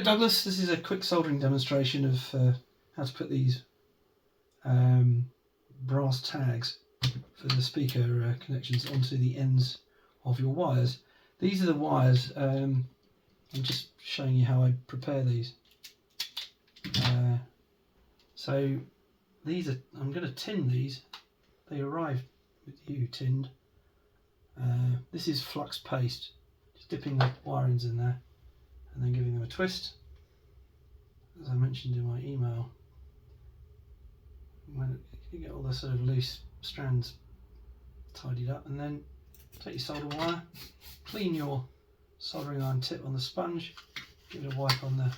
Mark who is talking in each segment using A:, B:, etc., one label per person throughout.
A: Douglas, this is a quick soldering demonstration of how to put these brass tags for the speaker connections onto the ends of your wires. These are the wires. I'm just showing you how I prepare these. So these are, I'm going to tin these. They arrive with you tinned. This is flux paste. Just dipping the wire ends in there and then giving them a twist, as I mentioned in my email. When you get all the sort of loose strands tidied up, and then take your solder wire, clean your soldering iron tip on the sponge, give it a wipe on the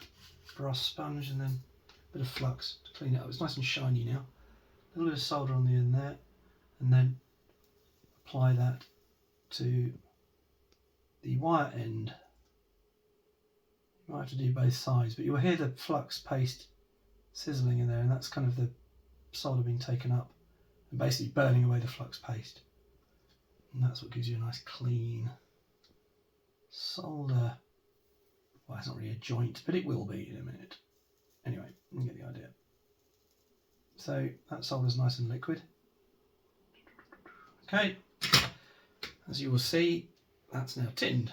A: brass sponge, and then a bit of flux to clean it up. It's nice and shiny now. A little bit of solder on the end there, and then apply that to the wire end. You might have to do both sides, but you'll hear the flux paste sizzling in there, and that's kind of the solder being taken up and basically burning away the flux paste. And that's what gives you a nice clean solder. Well, it's not really a joint, but it will be in a minute. Anyway, you get the idea. So that solder's nice and liquid. Okay, as you will see, that's now tinned.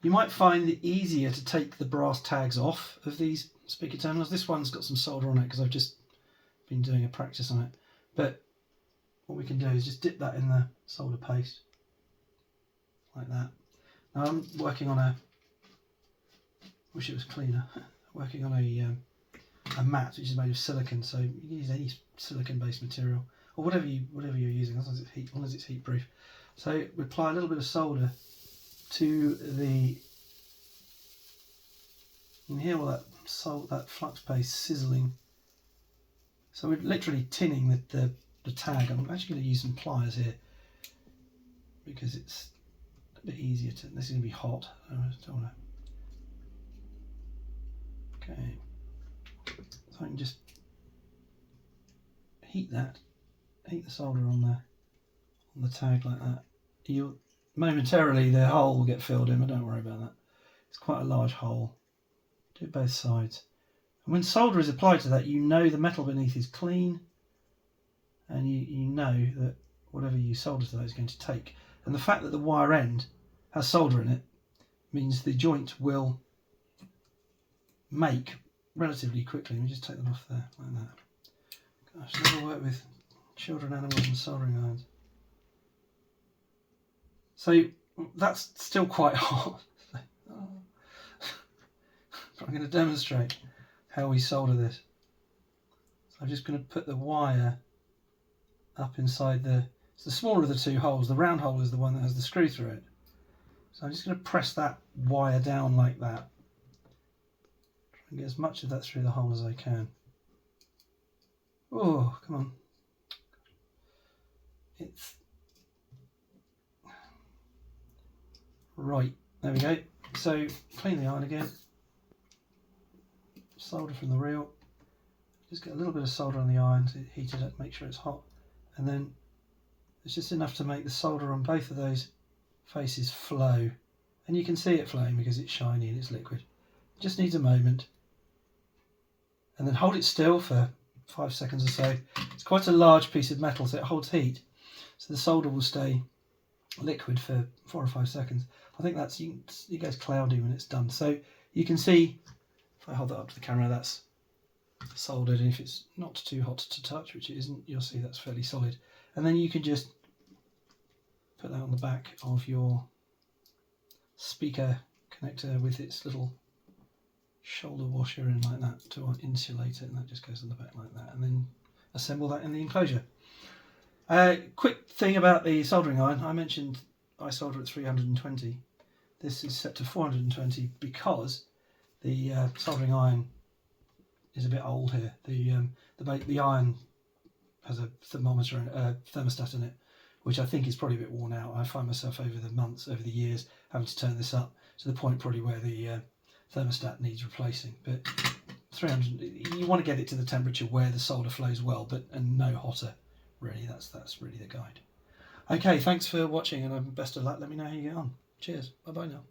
A: You might find it easier to take the brass tags off of these speaker terminals. This one's got some solder on it because I've just been doing a practice on it. But what we can do is just dip that in the solder paste, like that. Now I'm working on a, wish it was cleaner, working on a mat which is made of silicon, so you can use any silicon based material, or whatever you're using, as long as it's heat proof. So we apply a little bit of solder to the, you can hear all that flux paste sizzling. So we're literally tinning the tag. I'm actually going to use some pliers here because it's a bit easier to, this is going to be hot. I don't want to, okay, so I can just heat the solder on the tag like that. You'll momentarily the hole will get filled in, but don't worry about that. It's quite a large hole. Do both sides. And when solder is applied to that, you know the metal beneath is clean, and you know that whatever you solder to that is going to take. And the fact that the wire end has solder in it means the joint will make relatively quickly. Let me just take them off there, like that. Gosh, never worked with children, animals and soldering irons. So that's still quite hot. But I'm going to demonstrate how we solder this. So I'm just going to put the wire up inside it's the smaller of the two holes. The round hole is the one that has the screw through it. So I'm just going to press that wire down like that. Try and get as much of that through the hole as I can. Oh, come on. It's right, there we go. So clean the iron again, solder from the reel, just get a little bit of solder on the iron to heat it up, make sure it's hot, and then it's just enough to make the solder on both of those faces flow, and you can see it flowing because it's shiny and it's liquid. It just needs a moment, and then hold it still for 5 seconds or so. It's quite a large piece of metal, so it holds heat, so the solder will stay liquid for 4 or 5 seconds. I think it goes cloudy when it's done. So you can see, if I hold that up to the camera, that's soldered, and if it's not too hot to touch, which it isn't, you'll see that's fairly solid. And then you can just put that on the back of your speaker connector with its little shoulder washer in like that to insulate it, and that just goes on the back like that, and then assemble that in the enclosure. Quick thing about the soldering iron, I mentioned I solder at 320. This is set to 420 because the soldering iron is a bit old here. The iron has a thermometer, thermostat in it, which I think is probably a bit worn out. I find myself over the years, having to turn this up to the point probably where the thermostat needs replacing. But 300, you want to get it to the temperature where the solder flows well, and no hotter. Really, that's really the guide. Okay, thanks for watching, and best of luck. Let me know how you get on. Cheers. Bye bye now.